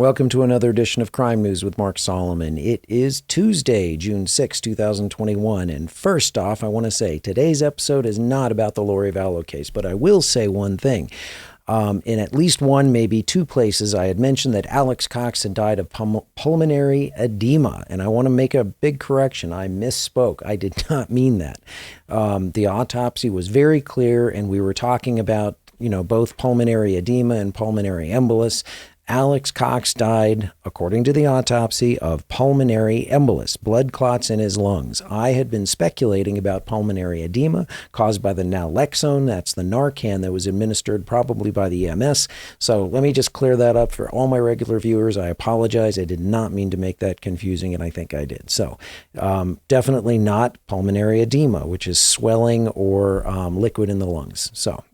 Welcome to another edition of Crime News with Mark Solomon. It is Tuesday, June 6, 2021. And first off, I want to say today's episode is not about the Lori Vallow case, but I will say one thing. In at least one, maybe two places, I had mentioned that Alex Cox had died of pulmonary edema. And I want to make a big correction. I misspoke. I did not mean that. The autopsy was very clear, and we were talking about, both pulmonary edema and pulmonary embolus. Alex Cox died, according to the autopsy, of pulmonary embolus, blood clots in his lungs. I had been speculating about pulmonary edema caused by the naloxone. That's the Narcan that was administered probably by the EMS. So let me just clear that up for all my regular viewers. I apologize. I did not mean to make that confusing, and I think I did. So definitely not pulmonary edema, which is swelling or liquid in the lungs. So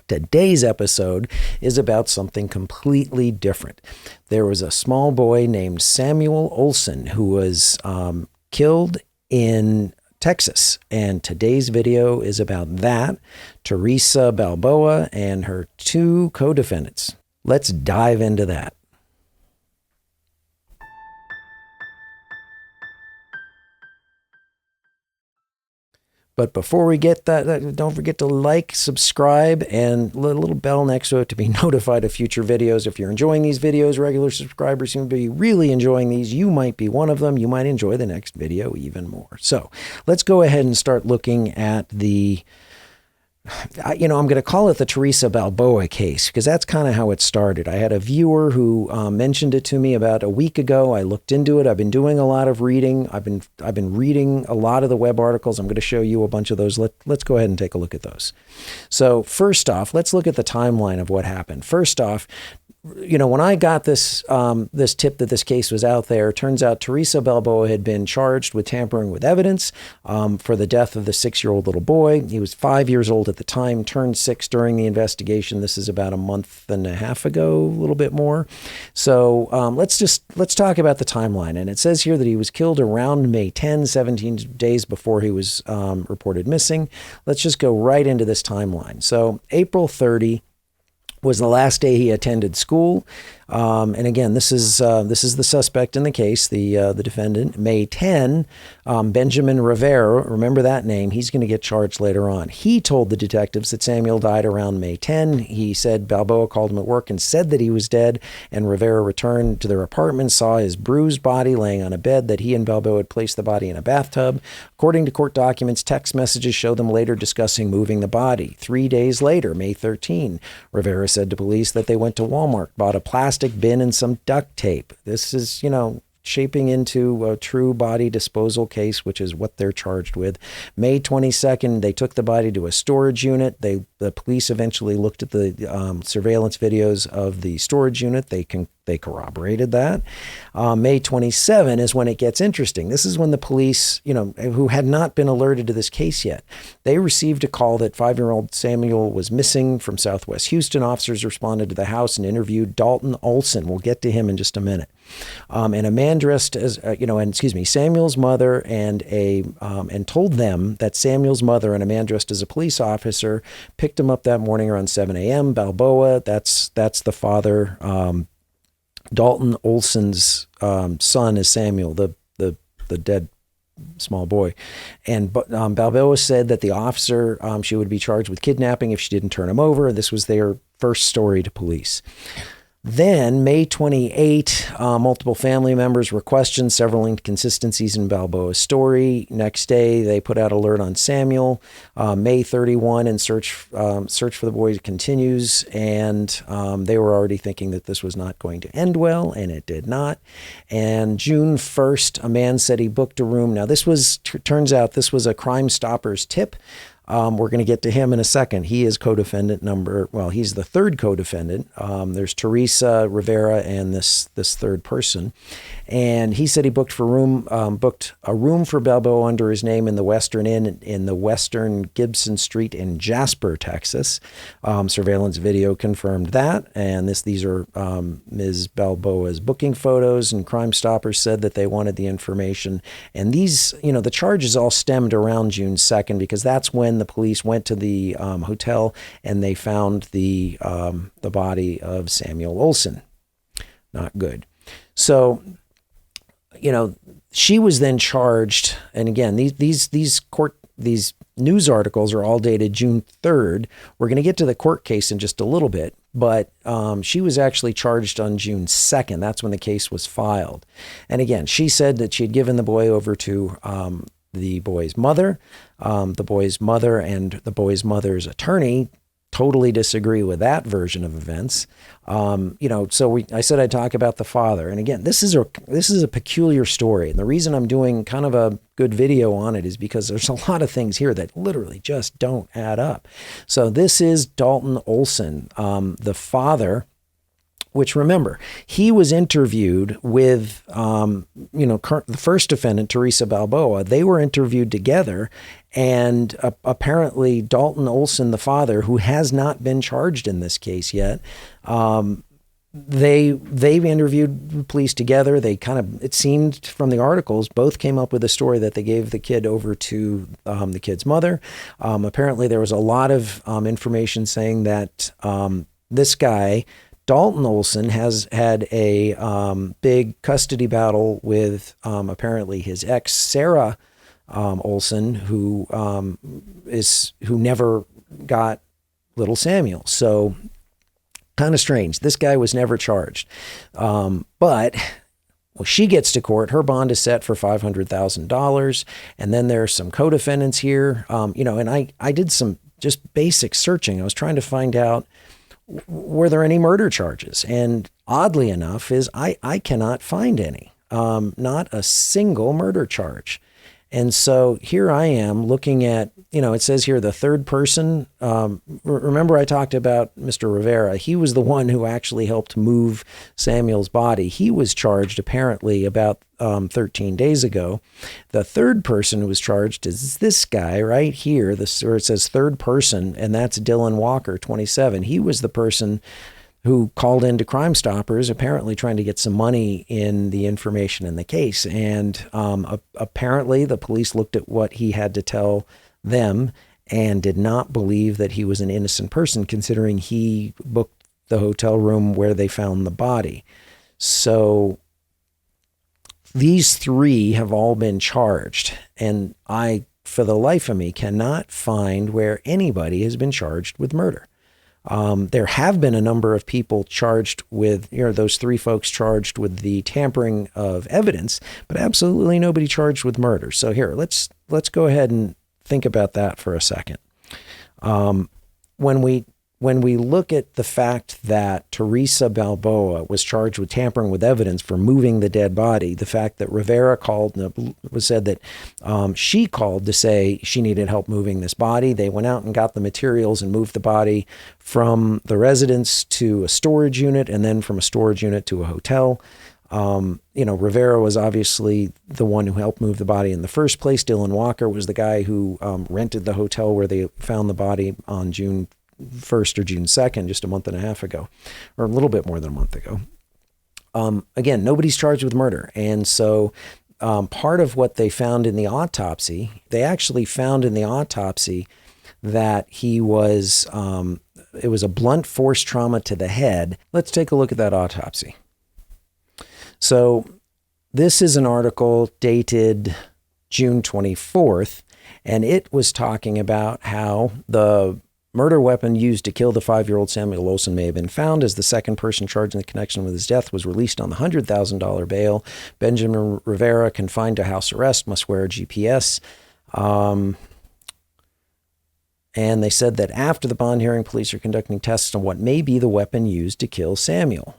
today's episode is about something completely different. There was a small boy named Samuel Olson who was killed in Texas, and today's video is about that, Theresa Balboa and her two co-defendants. Let's dive into that. But before we get that, don't forget to like, subscribe, and the little bell next to it to be notified of future videos. If you're enjoying these videos, regular subscribers seem to be really enjoying these. You might be one of them. You might enjoy the next video even more. So let's go ahead and start looking at the I'm going to call it the Theresa Balboa case because that's kind of how it started. I had a viewer who mentioned it to me about a week ago. I looked into it. I've been doing a lot of reading. I've been reading a lot of the web articles. I'm going to show you a bunch of those. Let's go ahead and take a look at those. So first off, let's look at the timeline of what happened. First off, when I got this this tip that this case was out there, it turns out Theresa Balboa had been charged with tampering with evidence for the death of the 6-year-old little boy. He was 5 years old at the time, turned 6 during the investigation. This is about a month and a half ago, a little bit more. So let's talk about the timeline. And it says here that he was killed around May 10, 17 days before he was reported missing. Let's just go right into this timeline. So April 30 was the last day he attended school. And again, this is the suspect in the case, the defendant. May 10, Benjamin Rivera, remember that name, he's going to get charged later on. He told the detectives that Samuel died around May 10. He said Balboa called him at work and said that he was dead, and Rivera returned to their apartment, saw his bruised body laying on a bed, that he and Balboa had placed the body in a bathtub. According to court documents, text messages show them later discussing moving the body. 3 days later, May 13, Rivera said to police that they went to Walmart, bought a plastic bin and some duct tape. This is, shaping into a true body disposal case, which is what they're charged with. May 22nd, they took the body to a storage unit. The police eventually looked at the surveillance videos of the storage unit. They corroborated that. May 27 is when it gets interesting. This is when the police, who had not been alerted to this case yet, they received a call that 5-year-old Samuel was missing from Southwest Houston. Officers responded to the house and interviewed Dalton Olsen. We'll get to him in just a minute. And a man dressed as, Samuel's mother and told them that Samuel's mother and a man dressed as a police officer picked him up that morning around 7 a.m. Balboa, that's the father. Dalton Olsen's son is Samuel, the dead small boy. And Balboa said that the officer, she would be charged with kidnapping if she didn't turn him over. This was their first story to police. Then, May 28, multiple family members were questioned, several inconsistencies in Balboa's story. Next day, they put out alert on Samuel. May 31, and search for the boy continues, and they were already thinking that this was not going to end well, and it did not. And June 1st, a man said he booked a room. Now, turns out this was a Crime Stoppers tip. We're going to get to him in a second. He is co-defendant he's the third co-defendant. There's Theresa, Rivera, and this third person. And he said he booked a room for Balboa under his name in the Western Inn in the Western Gibson Street in Jasper, Texas. Surveillance video confirmed that. And these are Ms. Balboa's booking photos, and Crime Stoppers said that they wanted the information. And these, the charges all stemmed around June 2nd because that's when the police went to the hotel and they found the body of Samuel Olson. Not good. So, she was then charged. And again, these news articles are all dated June 3rd. We're going to get to the court case in just a little bit, but she was actually charged on June 2nd. That's when the case was filed. And again, she said that she had given the boy over to the boy's mother. The boy's mother and the boy's mother's attorney totally disagree with that version of events. So I said I'd talk about the father. And again, this is a peculiar story. And the reason I'm doing kind of a good video on it is because there's a lot of things here that literally just don't add up. So this is Dalton Olsen, the father, which, remember, he was interviewed with, the first defendant, Theresa Balboa. They were interviewed together, and apparently Dalton Olsen, the father, who has not been charged in this case yet, they interviewed police together. They it seemed from the articles, both came up with a story that they gave the kid over to the kid's mother. Apparently, there was a lot of information saying that this guy, Dalton Olsen, has had a big custody battle with apparently his ex, Sarah Olson, who never got little Samuel. So kind of strange. This guy was never charged. But she gets to court. Her bond is set for $500,000. And then there's some co-defendants here. And I did some just basic searching. I was trying to find out, were there any murder charges? And oddly enough I cannot find any, not a single murder charge. And so here I am looking at, it says here the third person. Remember I talked about Mr. Rivera. He was the one who actually helped move Samuel's body. He was charged apparently about 13 days ago. The third person who was charged is this guy right here. Where it says third person, and that's Dylan Walker, 27. He was the person who called into Crime Stoppers, apparently trying to get some money in the information in the case. And apparently the police looked at what he had to tell them and did not believe that he was an innocent person, considering he booked the hotel room where they found the body. So these three have all been charged, and I, for the life of me, cannot find where anybody has been charged with murder. There have been a number of people charged with, those three folks charged with the tampering of evidence, but absolutely nobody charged with murder. So here, let's go ahead and think about that for a second. When we look at the fact that Theresa Balboa was charged with tampering with evidence for moving the dead body, the fact that Rivera called, was said that she called to say she needed help moving this body. They went out and got the materials and moved the body from the residence to a storage unit, and then from a storage unit to a hotel. Rivera was obviously the one who helped move the body in the first place. Dylan Walker was the guy who rented the hotel where they found the body on June 1st or June 2nd, just a month and a half ago, or a little bit more than a month ago. Again, nobody's charged with murder. And so part of what they found in the autopsy, they actually found in the autopsy that he was, it was a blunt force trauma to the head. Let's take a look at that autopsy. So this is an article dated June 24th, and it was talking about how the murder weapon used to kill the 5-year-old Samuel Olson may have been found, as the second person charged in the connection with his death was released on the $100,000 bail. Benjamin Rivera, confined to house arrest, must wear a GPS. And they said that after the bond hearing, police are conducting tests on what may be the weapon used to kill Samuel.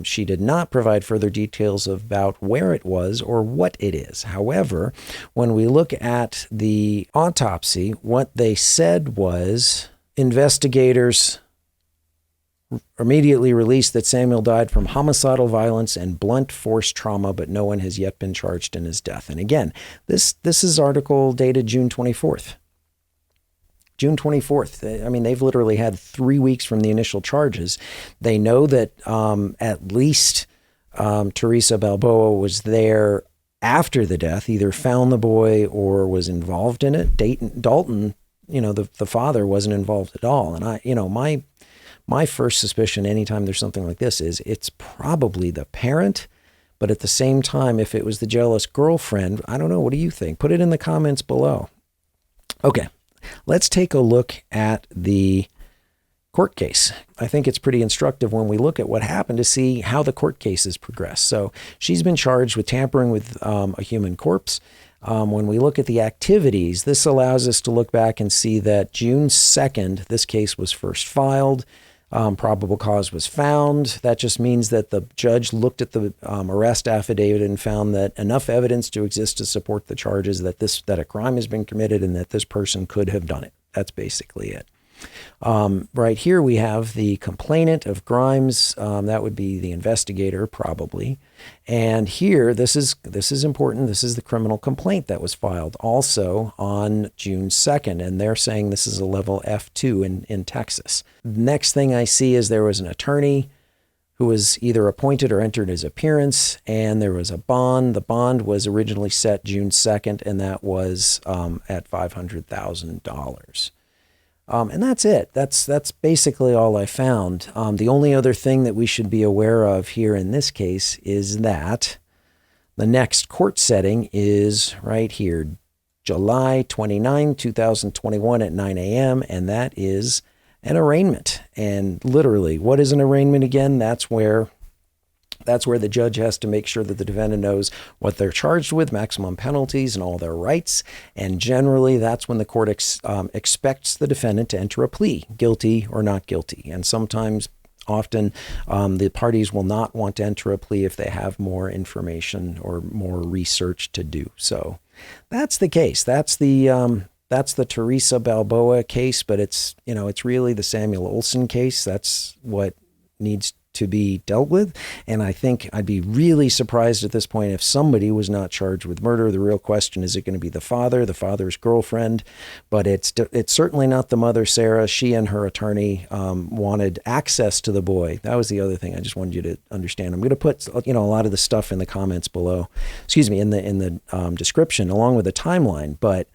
She did not provide further details about where it was or what it is. However, when we look at the autopsy, what they said was investigators immediately released that Samuel died from homicidal violence and blunt force trauma, but no one has yet been charged in his death. And again, this is article dated June 24th. June 24th. I mean, they've literally had 3 weeks from the initial charges. They know that at least Theresa Balboa was there after the death, either found the boy or was involved in it. Dalton, the father, wasn't involved at all. And My first suspicion anytime there's something like this is it's probably the parent. But at the same time, if it was the jealous girlfriend, I don't know. What do you think? Put it in the comments below. Okay, let's take a look at the court case. I think it's pretty instructive when we look at what happened to see how the court case has progressed. So she's been charged with tampering with a human corpse. When we look at the activities, this allows us to look back and see that June 2nd, this case was first filed. Probable cause was found. That just means that the judge looked at the arrest affidavit and found that enough evidence to exist to support the charges that a crime has been committed and that this person could have done it. That's basically it. Right here we have the complainant of crimes. That would be the investigator, probably. And here, this is important. This is the criminal complaint that was filed also on June 2nd. And they're saying this is a level F2 in Texas. Next thing I see is there was an attorney who was either appointed or entered his appearance, and there was a bond. The bond was originally set June 2nd, and that was at $500,000. And that's it. That's basically all I found. The only other thing that we should be aware of here in this case is that the next court setting is right here, July 29, 2021 at 9 a.m., and that is an arraignment. And literally, what is an arraignment again? That's where the judge has to make sure that the defendant knows what they're charged with, maximum penalties, and all their rights. And generally, that's when the court expects the defendant to enter a plea, guilty or not guilty. And sometimes, often, the parties will not want to enter a plea if they have more information or more research to do. So that's the case. That's the Theresa Balboa case, but it's really the Samuel Olson case. That's what needs to be dealt with. And I think I'd be really surprised at this point if somebody was not charged with murder. The real question is it going to be the father's girlfriend? But it's certainly not the mother, Sarah. She and her attorney wanted access to the boy. That was the other thing I just wanted you to understand. I'm going to put a lot of the stuff in the comments below. Excuse me, in the description along with the timeline. But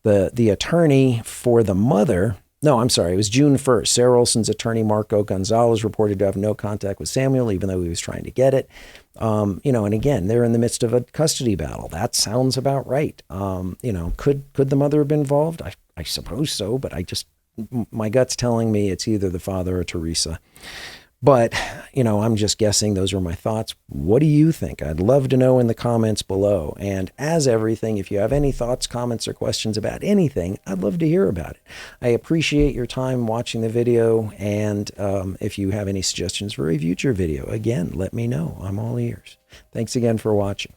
the attorney for the mother. No, I'm sorry. It was June 1st. Sarah Olson's attorney, Marco González, reported to have no contact with Samuel, even though he was trying to get it. And again, they're in the midst of a custody battle. That sounds about right. Could the mother have been involved? I suppose so, but my gut's telling me it's either the father or Theresa. But, I'm just guessing. Those are my thoughts. What do you think? I'd love to know in the comments below. And as everything, if you have any thoughts, comments, or questions about anything, I'd love to hear about it. I appreciate your time watching the video. And if you have any suggestions for a future video, again, let me know. I'm all ears. Thanks again for watching.